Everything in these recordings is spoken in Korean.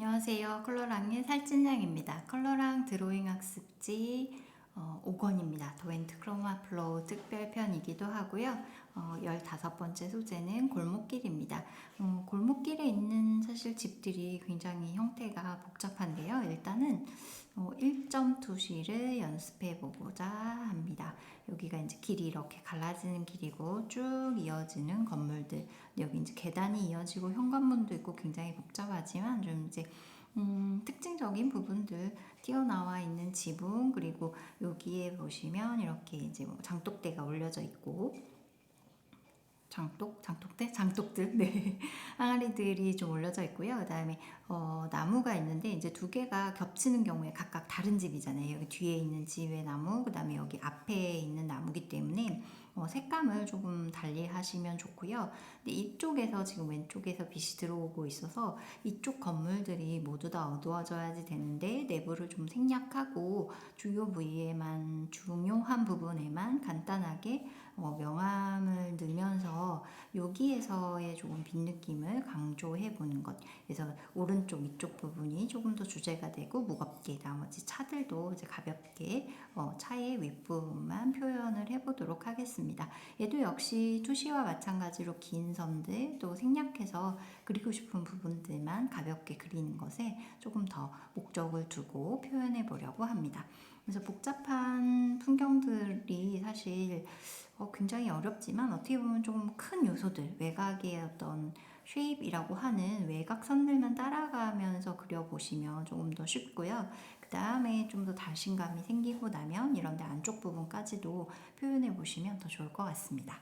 안녕하세요. 컬러랑의 살찐양입니다. 컬러랑 드로잉 학습지 5권입니다. 도엔트 크로마 플로우 특별편이기도 하고요. 15번째 소재는 골목길입니다. 골목길에 있는 사실 집들이 굉장히 형태가 복잡한데요. 일단은 1.2시를 연습해 보고자 합니다. 여기가 이제 길이 이렇게 갈라지는 길이고 쭉 이어지는 건물들. 여기 이제 계단이 이어지고 현관문도 있고 굉장히 복잡하지만 좀 이제 특징적인 부분들 튀어나와 있는 지붕, 그리고 여기에 보시면 이렇게 이제 뭐 장독대가 올려져 있고 장독들, 네. 항아리들이 좀 올려져 있고요. 그 다음에, 나무가 있는데, 이제 두 개가 겹치는 경우에 각각 다른 집이잖아요. 여기 뒤에 있는 집의 나무, 그 다음에 여기 앞에 있는 나무기 때문에, 색감을 조금 달리 하시면 좋고요. 근데 이쪽에서 지금 왼쪽에서 빛이 들어오고 있어서 이쪽 건물들이 모두 다 어두워져야지 되는데, 내부를 좀 생략하고 주요 부위에만, 중요한 부분에만 간단하게 명암을 넣으면서 여기에서의 조금 빛 느낌을 강조해 보는 것. 그래서 오른쪽 이쪽 부분이 조금 더 주제가 되고 무겁게, 나머지 차들도 이제 가볍게 차의 윗부분만 표현을 해보도록 하겠습니다. 얘도 역시 투시와 마찬가지로 긴 선들 또 생략해서 그리고 싶은 부분들만 가볍게 그리는 것에 조금 더 목적을 두고 표현해 보려고 합니다. 그래서 복잡한 풍경들이 사실 굉장히 어렵지만 어떻게 보면 좀 큰 요소들, 외곽의 어떤 쉐입이라고 하는 외곽선들만 따라가면서 그려보시면 조금 더 쉽고요. 그 다음에 좀 더 자신감이 생기고 나면 이런데 안쪽 부분까지도 표현해 보시면 더 좋을 것 같습니다.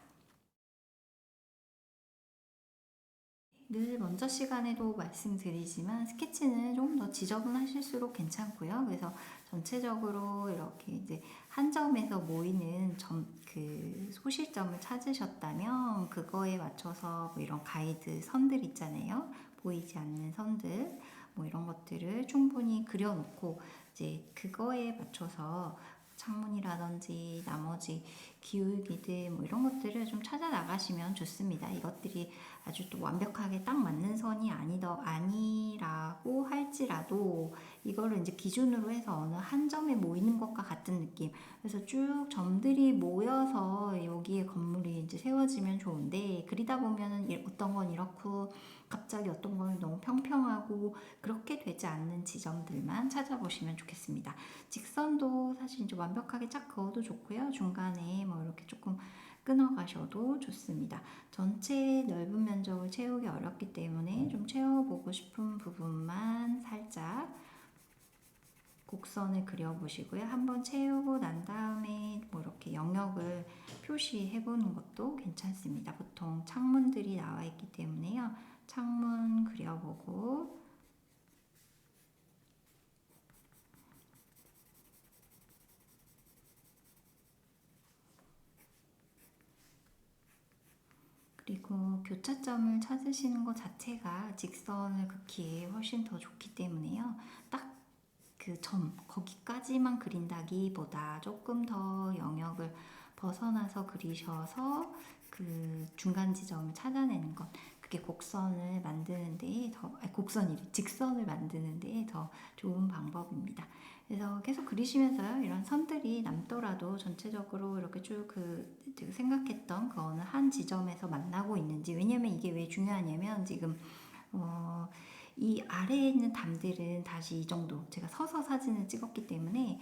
늘 먼저 시간에도 말씀드리지만 스케치는 조금 더 지저분하실수록 괜찮고요. 그래서 전체적으로 이렇게 이제 한 점에서 모이는 그 소실점을 찾으셨다면 그거에 맞춰서 뭐 이런 가이드 선들 있잖아요. 보이지 않는 선들 뭐 이런 것들을 충분히 그려놓고 이제 그거에 맞춰서 창문이라든지 나머지 기울기들 뭐 이런 것들을 좀 찾아 나가시면 좋습니다. 이것들이 아주 또 완벽하게 딱 맞는 선이 아니라고 할지라도 이거를 이제 기준으로 해서 어느 한 점에 모이는 것과 같은 느낌. 그래서 쭉 점들이 모여서 여기에 건물이 이제 세워지면 좋은데 그리다 보면은 어떤 건 이렇고 갑자기 어떤 건 너무 평평하고 그렇게 되지 않는 지점들만 찾아보시면 좋겠습니다. 직선도 사실 이제 완벽하게 쫙 그어도 좋고요. 중간에 뭐 이렇게 조금 끊어가셔도 좋습니다. 전체 넓은 면적을 채우기 어렵기 때문에 좀 채워보고 싶은 부분만 살짝 곡선을 그려보시고요. 한번 채우고 난 다음에 뭐 이렇게 영역을 표시해보는 것도 괜찮습니다. 보통 창문들이 나와 있기 때문에요. 창문 그려보고 그리고 교차점을 찾으시는 것 자체가 직선을 긋기에 훨씬 더 좋기 때문에요. 딱 그 거기까지만 그린다기보다 조금 더 영역을 벗어나서 그리셔서 그 중간 지점을 찾아내는 것. 그게 곡선을 만드는 데에 직선을 만드는 데에 더 좋은 방법입니다. 그래서 계속 그리시면서요, 이런 선들이 남더라도 전체적으로 이렇게 쭉 생각했던 그 어느 한 지점에서 만나고 있는지, 왜냐면 이게 왜 중요하냐면 지금 이 아래에 있는 담들은 다시 이 정도 제가 서서 사진을 찍었기 때문에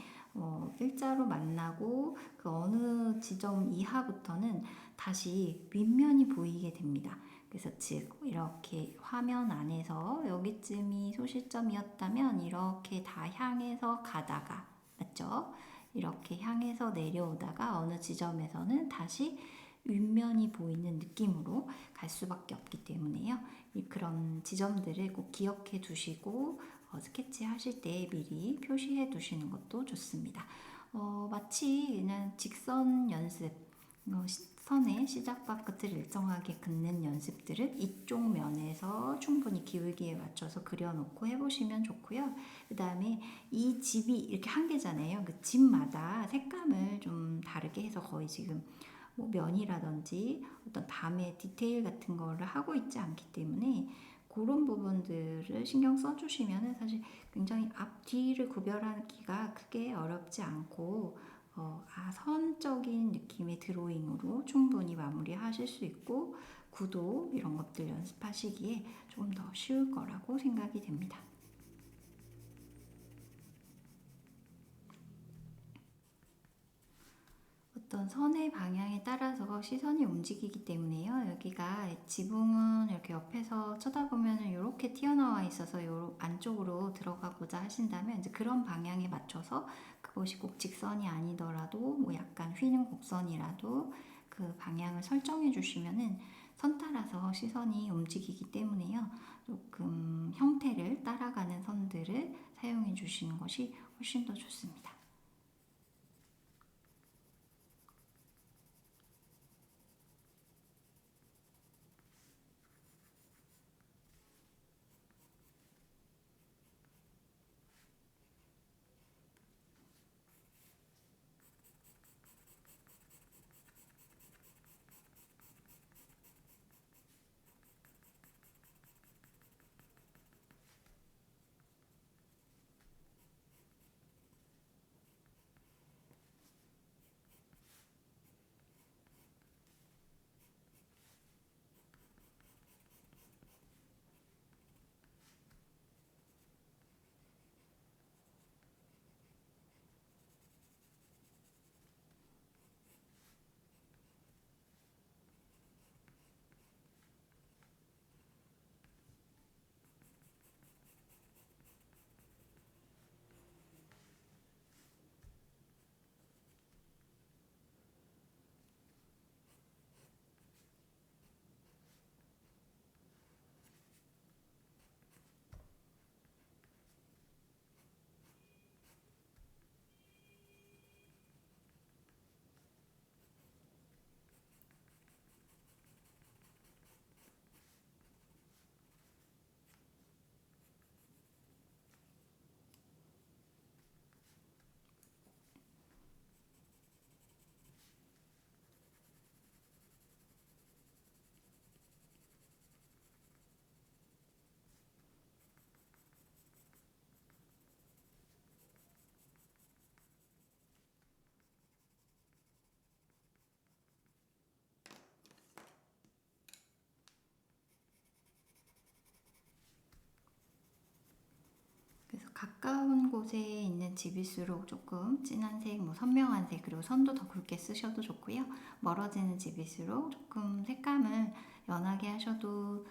일자로 만나고 그 어느 지점 이하부터는 다시 윗면이 보이게 됩니다. 그래서 즉 이렇게 화면 안에서 여기쯤이 소실점이었다면 이렇게 다 향해서 가다가, 맞죠? 이렇게 향해서 내려오다가 어느 지점에서는 다시 윗면이 보이는 느낌으로 갈 수밖에 없기 때문에요. 그런 지점들을 꼭 기억해 두시고 스케치 하실 때 미리 표시해 두시는 것도 좋습니다. 마치 그냥 직선 연습, 선의 시작과 끝을 일정하게 긋는 연습들은 이쪽 면에서 충분히 기울기에 맞춰서 그려놓고 해보시면 좋고요. 그 다음에 이 집이 이렇게 한 개잖아요. 그 집마다 색감을 좀 다르게 해서 거의 지금 뭐 면이라든지 어떤 밤의 디테일 같은 거를 하고 있지 않기 때문에 그런 부분들을 신경 써주시면은 사실 굉장히 앞뒤를 구별하기가 크게 어렵지 않고 선적인 느낌의 드로잉으로 충분히 마무리하실 수 있고 구도 이런 것들 연습하시기에 조금 더 쉬울 거라고 생각이 됩니다. 어떤 선의 방향에 따라서 시선이 움직이기 때문에요. 여기가 지붕은 이렇게 옆에서 쳐다보면 이렇게 튀어나와 있어서 요 안쪽으로 들어가고자 하신다면 이제 그런 방향에 맞춰서 그것이 꼭 직선이 아니더라도 뭐 약간 휘는 곡선이라도 그 방향을 설정해 주시면은 선 따라서 시선이 움직이기 때문에요. 조금 형태를 따라가는 선들을 사용해 주시는 것이 훨씬 더 좋습니다. 그래서 가까운 곳에 있는 집일수록 조금 진한 색, 뭐 선명한 색, 그리고 선도 더 굵게 쓰셔도 좋고요. 멀어지는 집일수록 조금 색감을 연하게 하셔도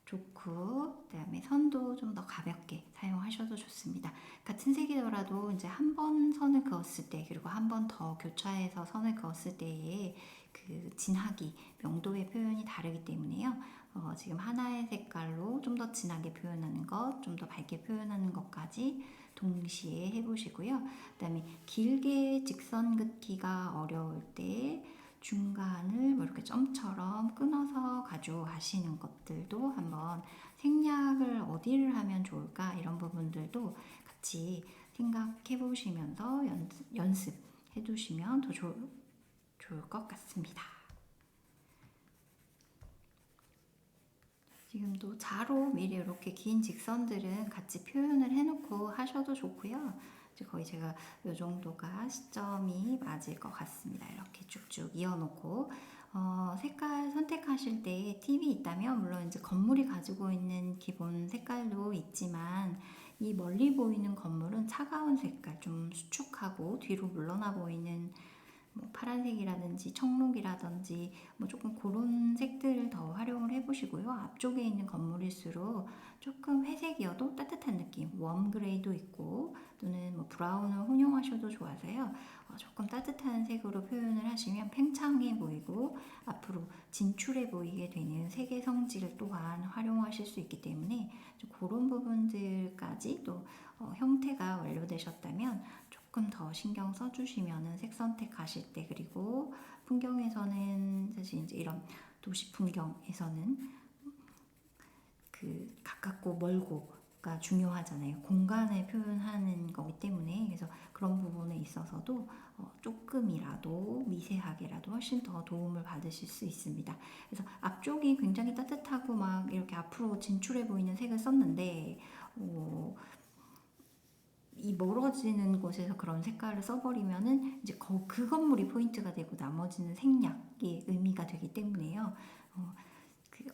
좋고, 그다음에 선도 좀 더 가볍게 사용하셔도 좋습니다. 같은 색이더라도 이제 한 번 선을 그었을 때, 그리고 한 번 더 교차해서 선을 그었을 때의 그 진하기, 명도의 표현이 다르기 때문에요. 지금 하나의 색깔로 좀 더 진하게 표현하는 것, 좀 더 밝게 표현하는 것까지 동시에 해보시고요. 그다음에 길게 직선 긋기가 어려울 때 중간을 뭐 이렇게 점처럼 끊어서 가져가시는 것들도 한번 생략을 어디를 하면 좋을까 이런 부분들도 같이 생각해 보시면서 연습해 두시면 더 좋을 것 같습니다. 지금도 자로 미리 이렇게 긴 직선들은 같이 표현을 해놓고 하셔도 좋고요. 이제 거의 제가 이 정도가 시점이 맞을 것 같습니다. 이렇게 쭉쭉 이어놓고 색깔 선택하실 때 팁이 있다면 물론 이제 건물이 가지고 있는 기본 색깔도 있지만 이 멀리 보이는 건물은 차가운 색깔, 좀 수축하고 뒤로 물러나 보이는 뭐 파란색이라든지 청록이라든지 뭐 조금 그런 색들을 더 활용을 해보시고요. 앞쪽에 있는 건물일수록 조금 회색이어도 따뜻한 느낌, 웜 그레이도 있고 또는 뭐 브라운을 혼용하셔도 좋아서요. 조금 따뜻한 색으로 표현을 하시면 팽창해 보이고 앞으로 진출해 보이게 되는 색의 성질 또한 활용하실 수 있기 때문에 좀 그런 부분들까지 또 형태가 완료되셨다면 조금 더 신경 써주시면은 색 선택하실 때 그리고 풍경에서는 사실 이제 이런 도시 풍경에서는 그 가깝고 멀고 중요하잖아요. 공간을 표현하는 거기 때문에. 그래서 그런 부분에 있어서도 조금이라도 미세하게라도 훨씬 더 도움을 받으실 수 있습니다. 그래서 앞쪽이 굉장히 따뜻하고 막 이렇게 앞으로 진출해 보이는 색을 썼는데 이 멀어지는 곳에서 그런 색깔을 써버리면은 이제 그 건물이 포인트가 되고 나머지는 생략이 의미가 되기 때문에요.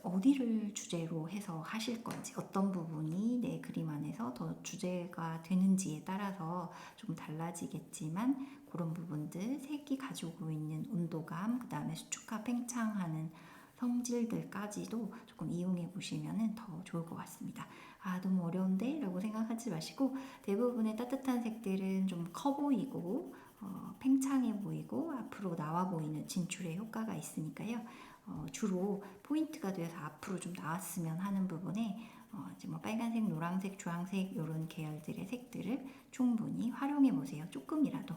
어디를 주제로 해서 하실 건지, 어떤 부분이 내 그림 안에서 더 주제가 되는지에 따라서 좀 달라지겠지만, 그런 부분들, 색이 가지고 있는 온도감, 그 다음에 수축화 팽창하는 성질들까지도 조금 이용해 보시면 더 좋을 것 같습니다. 너무 어려운데? 라고 생각하지 마시고, 대부분의 따뜻한 색들은 좀 커 보이고 팽창해 보이고 앞으로 나와 보이는 진출의 효과가 있으니까요. 주로 포인트가 돼서 앞으로 좀 나왔으면 하는 부분에 이제 뭐 빨간색, 노란색, 주황색 이런 계열들의 색들을 충분히 활용해 보세요. 조금이라도.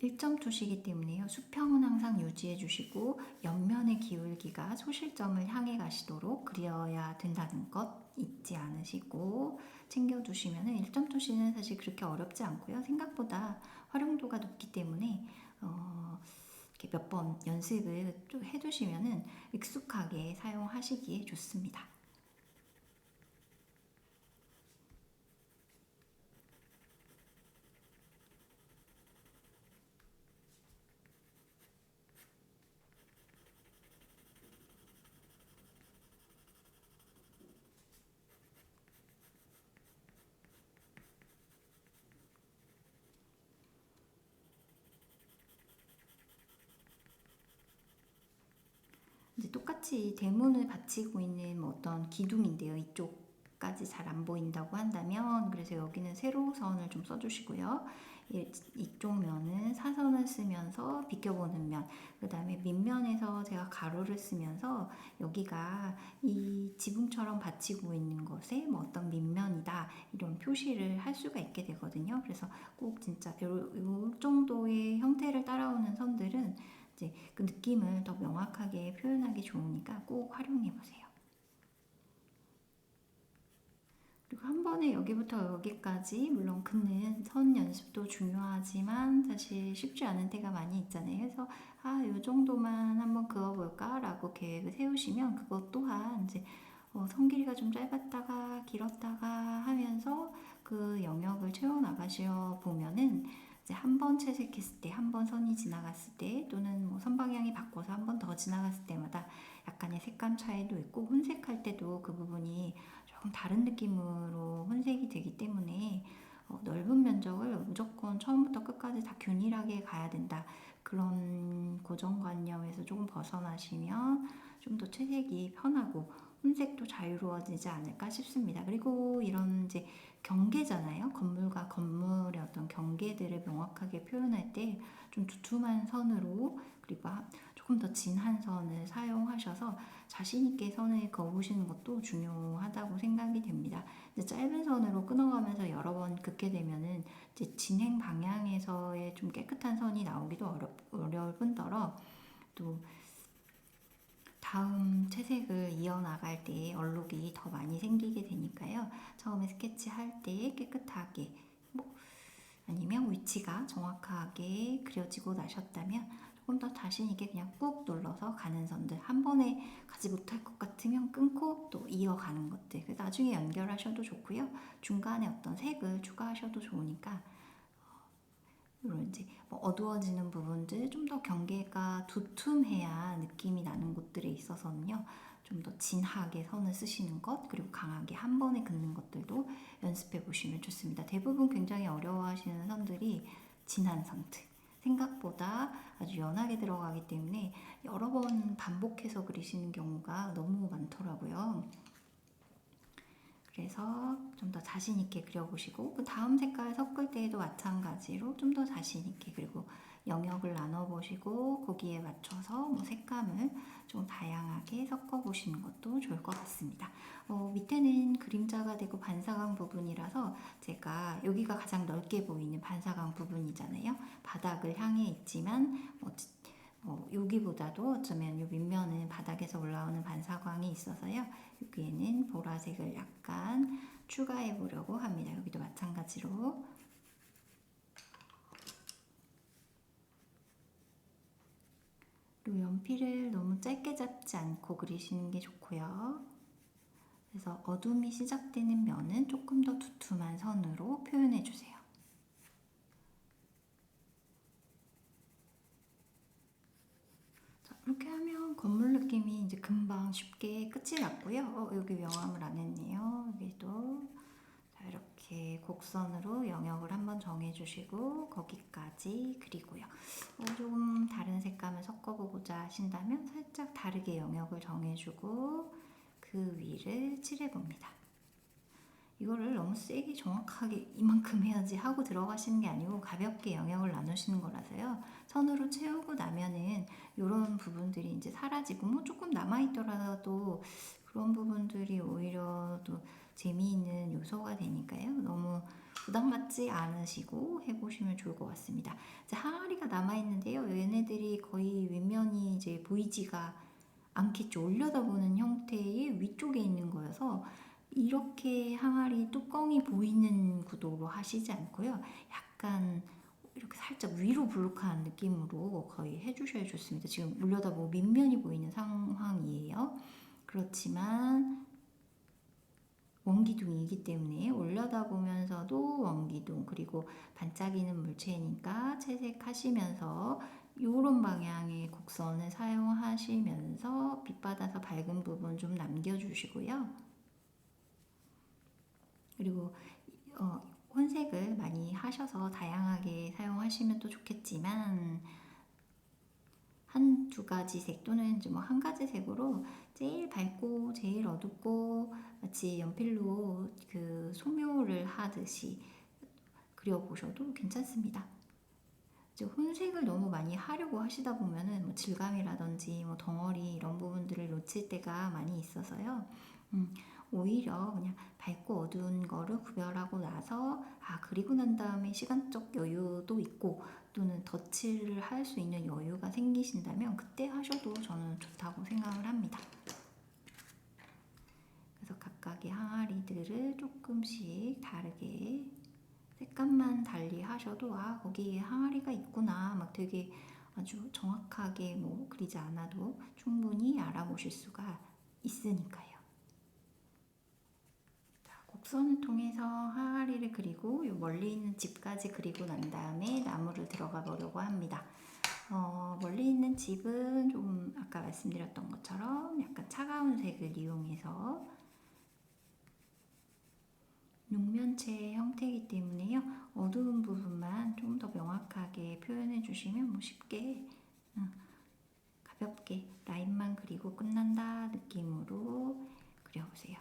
1점 투시기 때문에요. 수평은 항상 유지해 주시고 옆면의 기울기가 소실점을 향해 가시도록 그려야 된다는 것 잊지 않으시고 챙겨두시면 1점 투시는 사실 그렇게 어렵지 않고요. 생각보다 활용도가 높기 때문에 이렇게 몇 번 연습을 좀 해두시면 익숙하게 사용하시기에 좋습니다. 이제 똑같이 대문을 받치고 있는 뭐 어떤 기둥인데요. 이쪽까지 잘 안 보인다고 한다면 그래서 여기는 세로선을 좀 써주시고요. 이쪽 면은 사선을 쓰면서 비껴보는 면, 그 다음에 밑면에서 제가 가로를 쓰면서 여기가 이 지붕처럼 받치고 있는 것에 뭐 어떤 밑면이다 이런 표시를 할 수가 있게 되거든요. 그래서 꼭 진짜 요 정도의 형태를 따라오는 선들은 이제 그 느낌을 더 명확하게 표현하기 좋으니까 꼭 활용해 보세요. 그리고 한 번에 여기부터 여기까지 물론 긋는 선 연습도 중요하지만 사실 쉽지 않은 때가 많이 있잖아요. 그래서 이 정도만 한번 그어볼까라고 계획을 세우시면 그것 또한 이제 선 길이가 좀 짧았다가 길었다가 하면서 그 영역을 채워 나가셔 보면은 이제 한 번 채색했을 때, 한 번 선이 지나갔을 때, 또는 뭐 선 방향이 바꿔서 한 번 더 지나갔을 때마다 약간의 색감 차이도 있고 혼색할 때도 그 부분이 조금 다른 느낌으로 혼색이 되기 때문에 넓은 면적을 무조건 처음부터 끝까지 다 균일하게 가야 된다. 그런 고정관념에서 조금 벗어나시면 좀 더 채색이 편하고 혼색도 자유로워지지 않을까 싶습니다. 그리고 이런 이제 경계잖아요. 건물과 건물의 어떤 경계들을 명확하게 표현할 때 좀 두툼한 선으로 그리고 조금 더 진한 선을 사용하셔서 자신 있게 선을 그어보시는 것도 중요하다고 생각이 됩니다. 이제 짧은 선으로 끊어가면서 여러 번 긋게 되면은 이제 진행 방향에서의 좀 깨끗한 선이 나오기도 어려울 뿐더러 또 다음 채색을 이어나갈 때 얼룩이 더 많이 생기게 되니까요. 처음에 스케치할 때 깨끗하게 아니면 위치가 정확하게 그려지고 나셨다면 조금 더 자신 있게 그냥 꾹 눌러서 가는 선들 한 번에 가지 못할 것 같으면 끊고 또 이어가는 것들 나중에 연결하셔도 좋고요. 중간에 어떤 색을 추가하셔도 좋으니까 이런 이제 뭐 어두워지는 부분들 좀 더 경계가 두툼해야 느낌이 나는 곳들에 있어서는요. 좀 더 진하게 선을 쓰시는 것 그리고 강하게 한 번에 긋는 것들도 연습해 보시면 좋습니다. 대부분 굉장히 어려워하시는 선들이 진한 선들 생각보다 아주 연하게 들어가기 때문에 여러 번 반복해서 그리시는 경우가 너무 많더라고요. 그래서 좀 더 자신 있게 그려보시고 그 다음 색깔 섞을 때에도 마찬가지로 좀 더 자신 있게 그리고 영역을 나눠보시고 거기에 맞춰서 뭐 색감을 좀 다양하게 섞어보시는 것도 좋을 것 같습니다. 밑에는 그림자가 되고 반사광 부분이라서 제가 여기가 가장 넓게 보이는 반사광 부분이잖아요. 바닥을 향해 있지만 여기보다도 어쩌면 이 밑면은 바닥에서 올라오는 반사광이 있어서요. 여기에는 보라색을 약간 추가해 보려고 합니다. 여기도 마찬가지로. 그리고 연필을 너무 짧게 잡지 않고 그리시는 게 좋고요. 그래서 어둠이 시작되는 면은 조금 더 두툼한 선으로 표현해 주세요. 자, 이렇게 하면 건물 느낌이 이제 금방 쉽게 끝이 났고요. 여기 명암을 안 했네요. 여기도. 자, 이렇게 곡선으로 영역을 한번 정해주시고 거기까지 그리고요. 조금 다른 색감을 섞어보고자 하신다면 살짝 다르게 영역을 정해주고 그 위를 칠해봅니다. 이거를 너무 세게 정확하게 이만큼 해야지 하고 들어가시는 게 아니고 가볍게 영역을 나누시는 거라서요. 선으로 채우고 나면은 이런 부분들이 이제 사라지고 뭐 조금 남아있더라도 그런 부분들이 오히려 또 재미있는 요소가 되니까요. 너무 부담받지 않으시고 해보시면 좋을 것 같습니다. 이제 항아리가 남아있는데요. 얘네들이 거의 윗면이 이제 보이지가 않겠죠. 올려다보는 형태의 위쪽에 있는 거여서 이렇게 항아리 뚜껑이 보이는 구도로 하시지 않고요. 약간 이렇게 살짝 위로 블록한 느낌으로 거의 해주셔야 좋습니다. 지금 올려다보고 밑면이 보이는 상황이에요. 그렇지만 원기둥이기 때문에 올려다보면서도 원기둥 그리고 반짝이는 물체니까 채색하시면서 이런 방향의 곡선을 사용하시면서 빛받아서 밝은 부분 좀 남겨주시고요. 그리고 혼색을 많이 하셔서 다양하게 사용하시면 또 좋겠지만 한 두 가지 색 또는 뭐 한 가지 색으로 제일 밝고 제일 어둡고 마치 연필로 그 소묘를 하듯이 그려보셔도 괜찮습니다. 이제 혼색을 너무 많이 하려고 하시다 보면은 뭐 질감이라든지 뭐 덩어리 이런 부분들을 놓칠 때가 많이 있어서요. 오히려 그냥 밝고 어두운 거를 구별하고 나서 그리고 난 다음에 시간적 여유도 있고 또는 덧칠을 할 수 있는 여유가 생기신다면 그때 하셔도 저는 좋다고 생각을 합니다. 그래서 각각의 항아리들을 조금씩 다르게 색감만 달리 하셔도 거기에 항아리가 있구나 막 되게 아주 정확하게 뭐 그리지 않아도 충분히 알아보실 수가 있으니까요. 곡선을 통해서 항아리를 그리고 멀리 있는 집까지 그리고 난 다음에 나무를 들어가 보려고 합니다. 멀리 있는 집은 좀 아까 말씀드렸던 것처럼 약간 차가운 색을 이용해서 육면체 형태이기 때문에요. 어두운 부분만 좀 더 명확하게 표현해 주시면 뭐 쉽게 가볍게 라인만 그리고 끝난다 느낌으로 그려보세요.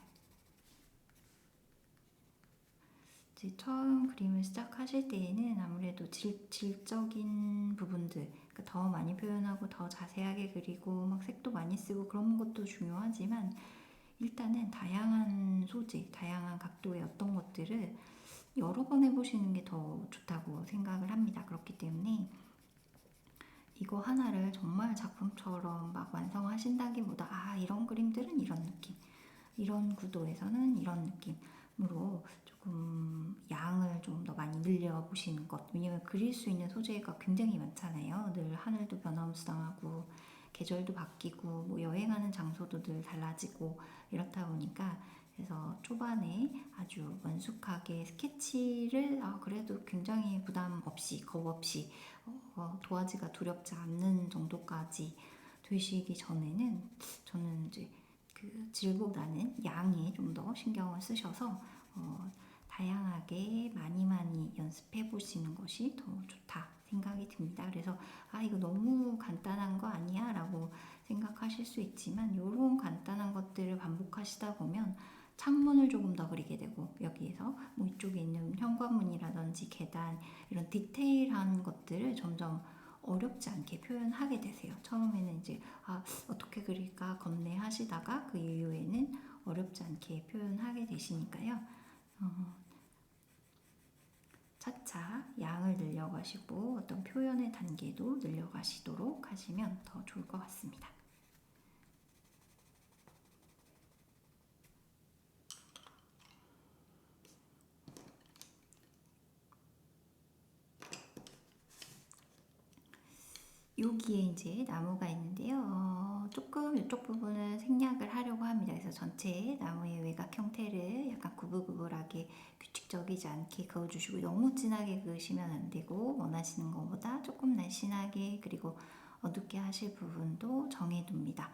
이제 처음 그림을 시작하실 때에는 아무래도 질적인 부분들 그러니까 더 많이 표현하고 더 자세하게 그리고 막 색도 많이 쓰고 그런 것도 중요하지만 일단은 다양한 소재, 다양한 각도의 어떤 것들을 여러 번 해보시는 게 더 좋다고 생각을 합니다. 그렇기 때문에 이거 하나를 정말 작품처럼 막 완성하신다기보다 이런 그림들은 이런 느낌, 이런 구도에서는 이런 느낌으로 조금 양을 좀 더 많이 늘려보시는 것. 왜냐면 그릴 수 있는 소재가 굉장히 많잖아요. 늘 하늘도 변화무쌍하고 계절도 바뀌고 뭐 여행하는 장소도 늘 달라지고 이렇다 보니까 그래서 초반에 아주 원숙하게 스케치를 그래도 굉장히 부담 없이 겁 없이 도화지가 두렵지 않는 정도까지 되시기 전에는 저는 이제 그 질보다는 양에 좀 더 신경을 쓰셔서 다양하게 많이 연습해 보시는 것이 더 좋다 생각이 듭니다. 그래서 이거 너무 간단한 거 아니야? 라고 생각하실 수 있지만 이런 간단한 것들을 반복하시다 보면 창문을 조금 더 그리게 되고 여기에서 뭐 이쪽에 있는 현관문이라든지 계단 이런 디테일한 것들을 점점 어렵지 않게 표현하게 되세요. 처음에는 이제 어떻게 그릴까 겁내하시다가 그 이후에는 어렵지 않게 표현하게 되시니까요. 차차 양을 늘려가시고 어떤 표현의 단계도 늘려가시도록 하시면 더 좋을 것 같습니다. 여기에 이제 나무가 있는데요. 조금 이쪽 부분은 생략을 하려고 합니다. 그래서 전체 나무의 외곽 형태를 약간 구불구불하게 규칙적이지 않게 그어주시고 너무 진하게 그으시면 안 되고 원하시는 것보다 조금 날씬하게 그리고 어둡게 하실 부분도 정해둡니다.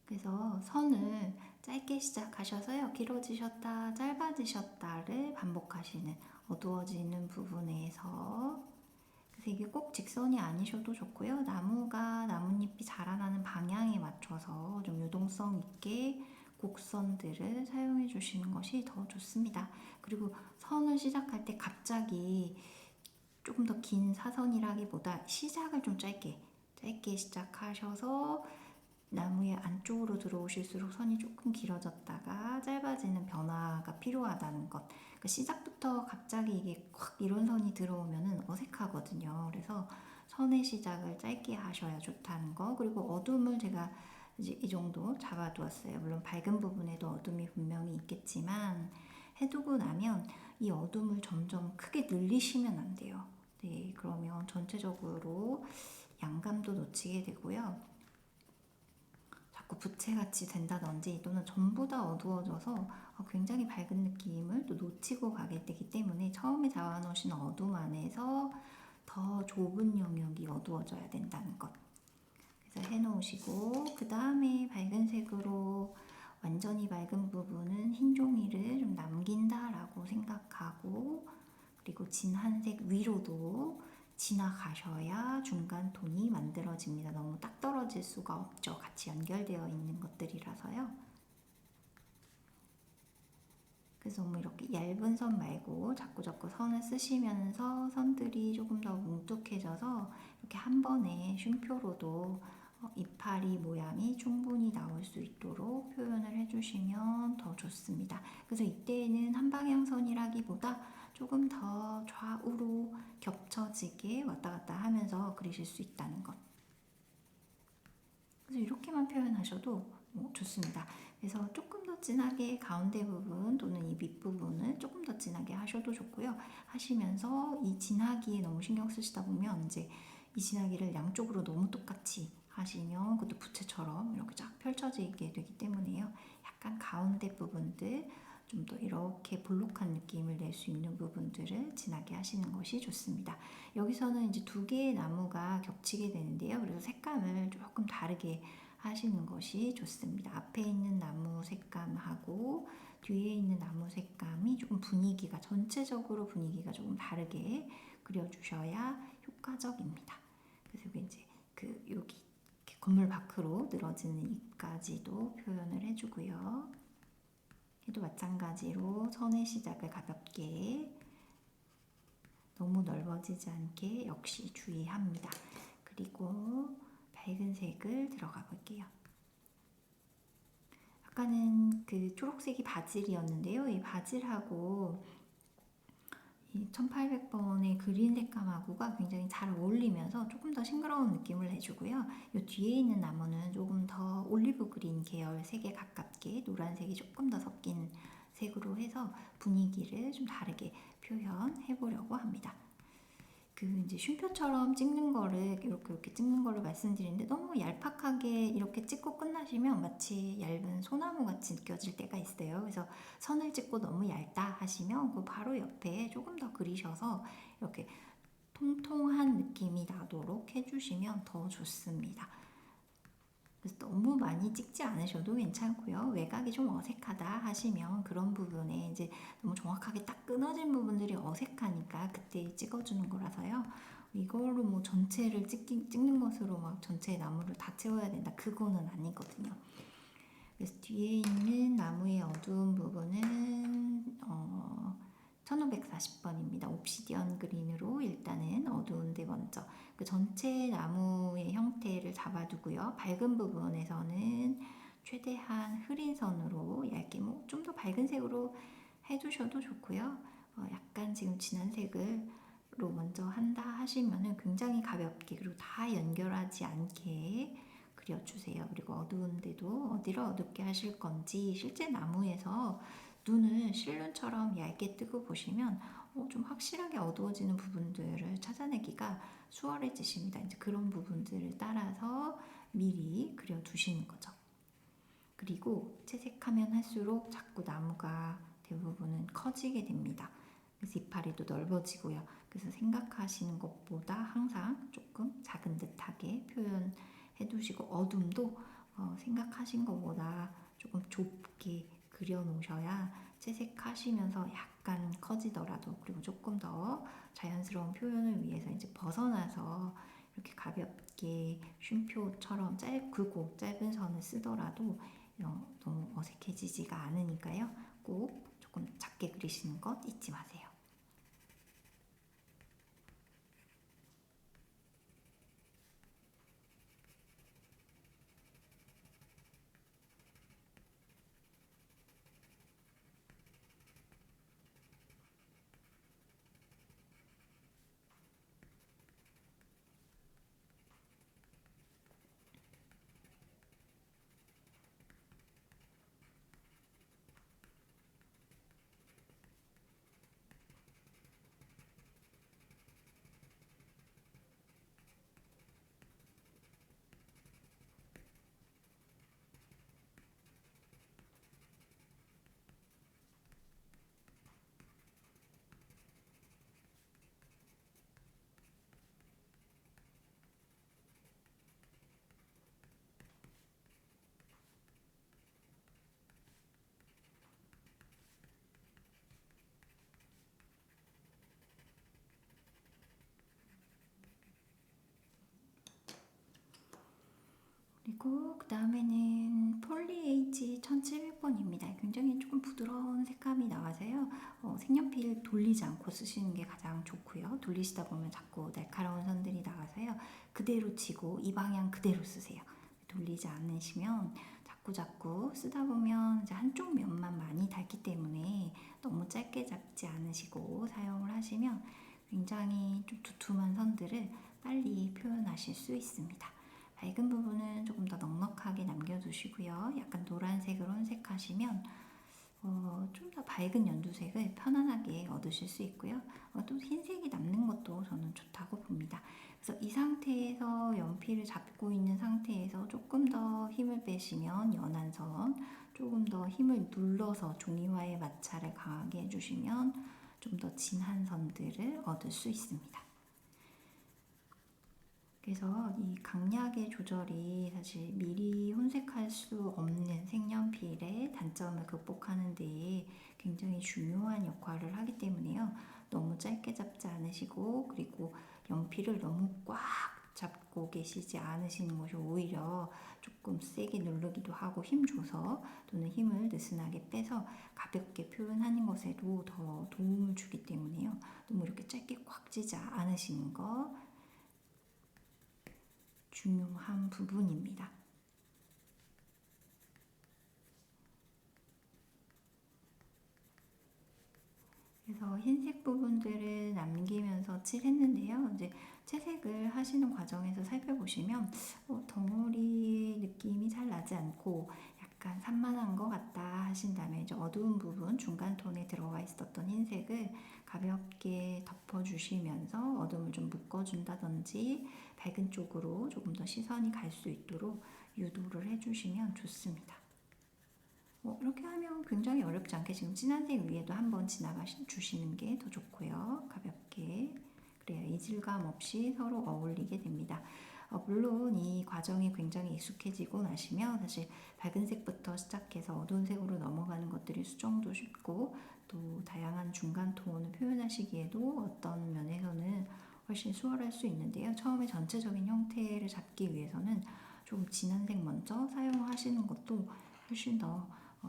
그래서 선을 짧게 시작하셔서요. 길어지셨다, 짧아지셨다를 반복하시는 어두워지는 부분에서 그래서 이게 꼭 직선이 아니셔도 좋고요. 나무가 나뭇잎이 자라나는 방향에 맞춰서 좀 유동성 있게 곡선들을 사용해 주시는 것이 더 좋습니다. 그리고 선을 시작할 때 갑자기 조금 더 긴 사선이라기보다 시작을 좀 짧게 시작하셔서 나무의 안쪽으로 들어오실수록 선이 조금 길어졌다가 짧아지는 변화가 필요하다는 것. 그러니까 시작부터 갑자기 이게 확 이런 선이 들어오면 어색하거든요. 그래서 선의 시작을 짧게 하셔야 좋다는 거. 그리고 어둠을 제가 이제 이 정도 잡아두었어요. 물론 밝은 부분에도 어둠이 분명히 있겠지만 해두고 나면 이 어둠을 점점 크게 늘리시면 안 돼요. 네, 그러면 전체적으로 양감도 놓치게 되고요. 자꾸 부채같이 된다든지 또는 전부 다 어두워져서 굉장히 밝은 느낌을 또 놓치고 가게 되기 때문에 처음에 잡아놓으신 어둠 안에서 더 좁은 영역이 어두워져야 된다는 것. 그래서 해놓으시고 그 다음에 밝은 색으로 완전히 밝은 부분은 흰 종이를 좀 남긴다라고 생각하고 그리고 진한 색 위로도 지나가셔야 중간 톤이 만들어집니다. 너무 딱 떨어질 수가 없죠. 같이 연결되어 있는 것들이라서요. 그래서 너무 이렇게 얇은 선 말고 자꾸 선을 쓰시면서 선들이 조금 더 뭉툭해져서 이렇게 한 번에 쉼표로도 이파리 모양이 충분히 나올 수 있도록 표현을 해주시면 더 좋습니다. 그래서 이때에는 한 방향선이라기보다 조금 더 좌우로 겹쳐지게 왔다 갔다 하면서 그리실 수 있다는 것. 그래서 이렇게만 표현하셔도 좋습니다. 그래서 조금 더 진하게 가운데 부분 또는 이 밑부분을 조금 더 진하게 하셔도 좋고요. 하시면서 이 진하기에 너무 신경 쓰시다 보면 이제 이 진하기를 양쪽으로 너무 똑같이 하시면 그것도 부채처럼 이렇게 쫙 펼쳐지게 되기 때문에요. 약간 가운데 부분들 좀 더 이렇게 볼록한 느낌을 낼 수 있는 부분들을 진하게 하시는 것이 좋습니다. 여기서는 이제 두 개의 나무가 겹치게 되는데요. 그래서 색감을 조금 다르게 하시는 것이 좋습니다. 앞에 있는 나무 색감하고 뒤에 있는 나무 색감이 조금 분위기가 전체적으로 분위기가 조금 다르게 그려주셔야 효과적입니다. 그래서 이제 여기 건물 밖으로 늘어지는 잎까지도 표현을 해주고요. 얘도 마찬가지로 선의 시작을 가볍게 너무 넓어지지 않게 역시 주의합니다. 그리고 밝은 색을 들어가 볼게요. 아까는 그 초록색이 바질이었는데요. 이 바질하고 이 1800번의 그린 색감하고가 굉장히 잘 어울리면서 조금 더 싱그러운 느낌을 내주고요. 이 뒤에 있는 나무는 조금 더 올리브 그린 계열 색에 가깝게 노란색이 조금 더 섞인 색으로 해서 분위기를 좀 다르게 표현해 보려고 합니다. 그 이제 쉼표처럼 찍는 거를 이렇게 찍는 거를 말씀드리는데 너무 얄팍하게 이렇게 찍고 끝나시면 마치 얇은 소나무 같이 느껴질 때가 있어요. 그래서 선을 찍고 너무 얇다 하시면 그 바로 옆에 조금 더 그리셔서 이렇게 통통한 느낌이 나도록 해주시면 더 좋습니다. 그래서 너무 많이 찍지 않으셔도 괜찮고요. 외곽이 좀 어색하다 하시면 그런 부분에 이제 너무 정확하게 딱 끊어진 부분들이 어색하니까 그때 찍어주는 거라서요. 이걸로 뭐 전체를 찍는 것으로 막 전체 나무를 다 채워야 된다. 그거는 아니거든요. 그래서 뒤에 있는 나무의 어두운 부분은 1540번입니다. 옵시디언 그린으로 일단은 어두운데 먼저 그 전체 나무의 형태를 잡아두고요. 밝은 부분에서는 최대한 흐린 선으로 얇게 뭐 좀 더 밝은 색으로 해두셔도 좋고요. 약간 지금 진한 색으로 먼저 한다 하시면은 굉장히 가볍게 그리고 다 연결하지 않게 그려주세요. 그리고 어두운데도 어디를 어둡게 하실 건지 실제 나무에서 눈을 실눈처럼 얇게 뜨고 보시면 좀 확실하게 어두워지는 부분들을 찾아내기가 수월해지십니다. 이제 그런 부분들을 따라서 미리 그려두시는 거죠. 그리고 채색하면 할수록 자꾸 나무가 대부분은 커지게 됩니다. 그래서 이파리도 넓어지고요. 그래서 생각하시는 것보다 항상 조금 작은 듯하게 표현해 두시고 어둠도 생각하신 것보다 조금 좁게 그려 놓으셔야 채색하시면서 약간 커지더라도 그리고 조금 더 자연스러운 표현을 위해서 이제 벗어나서 이렇게 가볍게 쉼표처럼 크고 짧은 선을 쓰더라도 너무 어색해지지가 않으니까요. 꼭 조금 작게 그리시는 것 잊지 마세요. 그리고 그 다음에는 폴리에이지 1700번입니다. 굉장히 조금 부드러운 색감이 나와서요. 색연필 돌리지 않고 쓰시는 게 가장 좋고요. 돌리시다 보면 자꾸 날카로운 선들이 나와서요. 그대로 치고 이 방향 그대로 쓰세요. 돌리지 않으시면 자꾸 쓰다 보면 이제 한쪽 면만 많이 닳기 때문에 너무 짧게 잡지 않으시고 사용을 하시면 굉장히 좀 두툼한 선들을 빨리 표현하실 수 있습니다. 밝은 부분은 조금 더 넉넉하게 남겨두시고요. 약간 노란색으로 혼색하시면 좀 더 밝은 연두색을 편안하게 얻으실 수 있고요. 또 흰색이 남는 것도 저는 좋다고 봅니다. 그래서 이 상태에서 연필을 잡고 있는 상태에서 조금 더 힘을 빼시면 연한 선, 조금 더 힘을 눌러서 종이와의 마찰을 강하게 해주시면 좀 더 진한 선들을 얻을 수 있습니다. 그래서 이 강약의 조절이 사실 미리 혼색할 수 없는 색연필의 단점을 극복하는 데에 굉장히 중요한 역할을 하기 때문에요. 너무 짧게 잡지 않으시고 그리고 연필을 너무 꽉 잡고 계시지 않으시는 것이 오히려 조금 세게 누르기도 하고 힘줘서 또는 힘을 느슨하게 빼서 가볍게 표현하는 것에도 더 도움을 주기 때문에요. 너무 이렇게 짧게 꽉 쥐지 않으시는 거 중요한 부분입니다. 그래서 흰색 부분들을 남기면서 칠했는데요. 이제 채색을 하시는 과정에서 살펴보시면 덩어리 느낌이 잘 나지 않고 약간 산만한 것 같다 하신다면 이제 어두운 부분 중간 톤에 들어가 있었던 흰색을 가볍게 덮어주시면서 어둠을 좀 묶어준다든지 밝은 쪽으로 조금 더 시선이 갈 수 있도록 유도를 해주시면 좋습니다. 이렇게 하면 굉장히 어렵지 않게 지금 진한 색 위에도 한번 지나가 주시는 게 더 좋고요. 가볍게. 그래야 이질감 없이 서로 어울리게 됩니다. 물론 이 과정이 굉장히 익숙해지고 나시면 사실 밝은 색부터 시작해서 어두운 색으로 넘어가는 것들이 수정도 쉽고 또 다양한 중간 톤을 표현하시기에도 어떤 면에서는 훨씬 수월할 수 있는데요. 처음에 전체적인 형태를 잡기 위해서는 좀 진한 색 먼저 사용하시는 것도 훨씬 더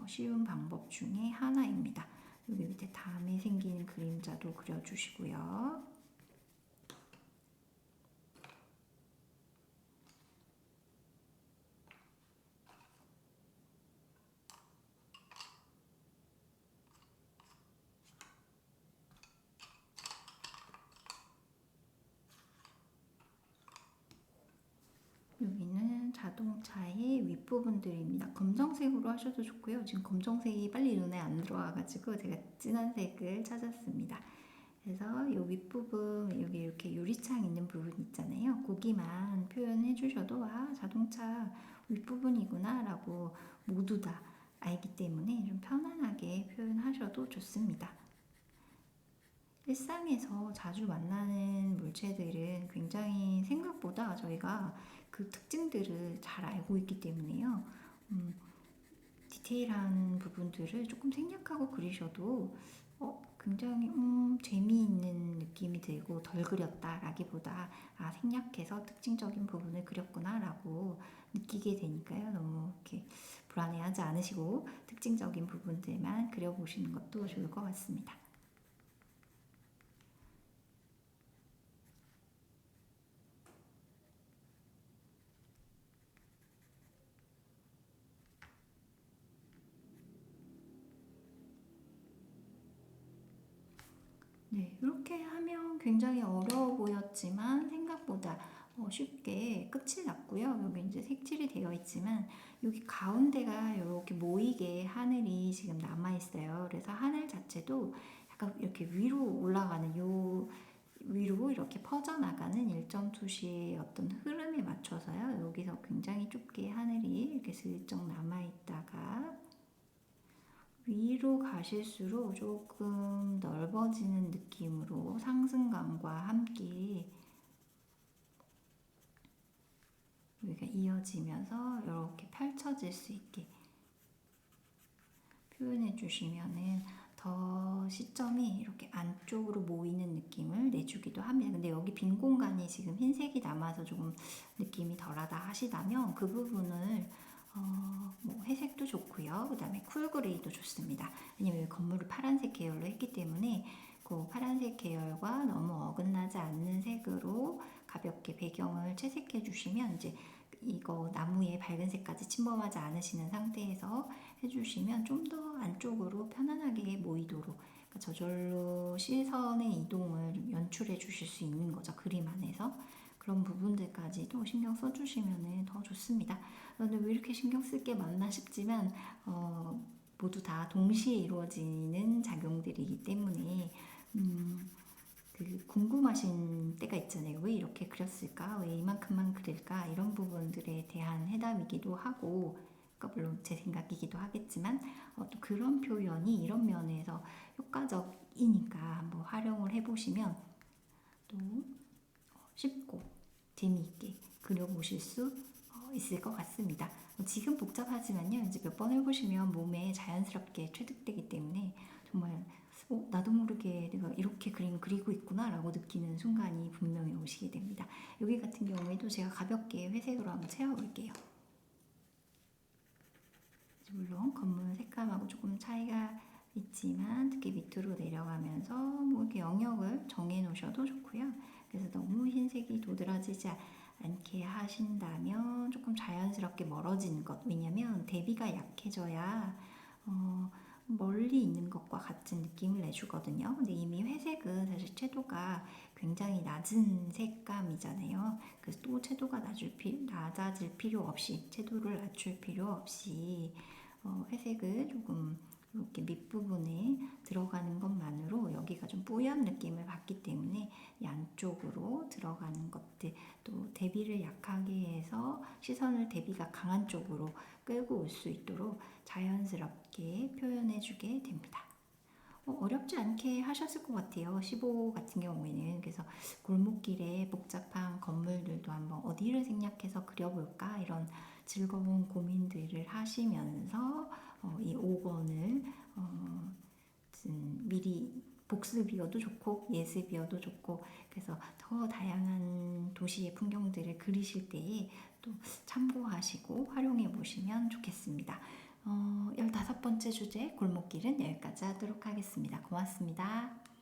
쉬운 방법 중에 하나입니다. 여기 밑에 다음에 생긴 그림자도 그려주시고요. 자동차의 윗부분들입니다. 검정색으로 하셔도 좋고요. 지금 검정색이 빨리 눈에 안 들어와가지고 제가 진한 색을 찾았습니다. 그래서 이 윗부분, 여기 이렇게 유리창 있는 부분 있잖아요. 거기만 표현해 주셔도 자동차 윗부분이구나 라고 모두 다 알기 때문에 좀 편안하게 표현하셔도 좋습니다. 일상에서 자주 만나는 물체들은 굉장히 생각보다 저희가 그 특징들을 잘 알고 있기 때문에요. 디테일한 부분들을 조금 생략하고 그리셔도 굉장히 재미있는 느낌이 들고 덜 그렸다라기보다 생략해서 특징적인 부분을 그렸구나라고 느끼게 되니까요. 너무 이렇게 불안해하지 않으시고 특징적인 부분들만 그려보시는 것도 좋을 것 같습니다. 네, 이렇게 하면 굉장히 어려워 보였지만 생각보다 쉽게 끝이 났고요. 여기 이제 색칠이 되어 있지만 여기 가운데가 이렇게 모이게 하늘이 지금 남아 있어요. 그래서 하늘 자체도 약간 이렇게 위로 올라가는 위로 이렇게 퍼져나가는 1.2시의 어떤 흐름에 맞춰서요. 여기서 굉장히 좁게 하늘이 이렇게 슬쩍 남아 있다가 위로 가실수록 조금 넓어지는 느낌으로 상승감과 함께 여기가 이어지면서 이렇게 펼쳐질 수 있게 표현해 주시면은 더 시점이 이렇게 안쪽으로 모이는 느낌을 내주기도 합니다. 근데 여기 빈 공간이 지금 흰색이 남아서 조금 느낌이 덜하다 하시다면 그 부분을 뭐 회색도 좋고요. 그 다음에 쿨 그레이도 좋습니다. 왜냐면 건물을 파란색 계열로 했기 때문에 그 파란색 계열과 너무 어긋나지 않는 색으로 가볍게 배경을 채색해 주시면 이제 이거 나무의 밝은 색까지 침범하지 않으시는 상태에서 해주시면 좀 더 안쪽으로 편안하게 모이도록 그러니까 저절로 시선의 이동을 연출해 주실 수 있는 거죠. 그림 안에서. 그런 부분들까지도 신경 써주시면 더 좋습니다. 근데 왜 이렇게 신경 쓸 게 많나 싶지만 모두 다 동시에 이루어지는 작용들이기 때문에 그 궁금하신 때가 있잖아요. 왜 이렇게 그렸을까? 왜 이만큼만 그릴까? 이런 부분들에 대한 해답이기도 하고 그러니까 물론 제 생각이기도 하겠지만 또 그런 표현이 이런 면에서 효과적이니까 한번 활용을 해보시면 또 쉽고 재미있게 그려보실 수 있을 것 같습니다. 지금 복잡하지만요. 이제 몇 번 해보시면 몸에 자연스럽게 체득되기 때문에 정말 나도 모르게 내가 이렇게 그림 그리고 있구나 라고 느끼는 순간이 분명히 오시게 됩니다. 여기 같은 경우에도 제가 가볍게 회색으로 한번 채워볼게요. 물론 건물 색감하고 조금 차이가 있지만 특히 밑으로 내려가면서 뭐 이렇게 영역을 정해 놓으셔도 좋고요. 그래서 너무 흰색이 도드라지지 않게 하신다면 조금 자연스럽게 멀어지는 것. 왜냐면 대비가 약해져야 멀리 있는 것과 같은 느낌을 내주거든요. 근데 이미 회색은 사실 채도가 굉장히 낮은 색감이잖아요. 그래서 또 채도가 낮아질 필요 없이, 채도를 낮출 필요 없이 회색을 조금 이렇게 밑부분에 들어가는 것만으로 여기가 좀 뿌연 느낌을 받기 때문에 양쪽으로 들어가는 것들 또 대비를 약하게 해서 시선을 대비가 강한 쪽으로 끌고 올 수 있도록 자연스럽게 표현해 주게 됩니다. 어렵지 않게 하셨을 것 같아요. 15 같은 경우에는. 그래서 골목길에 복잡한 건물들도 한번 어디를 생략해서 그려볼까 이런 즐거운 고민들을 하시면서 이 5권을 미리 복습이어도 좋고 예습이어도 좋고 그래서 더 다양한 도시의 풍경들을 그리실 때에 또 참고하시고 활용해 보시면 좋겠습니다. 15번째 주제 골목길은 여기까지 하도록 하겠습니다. 고맙습니다.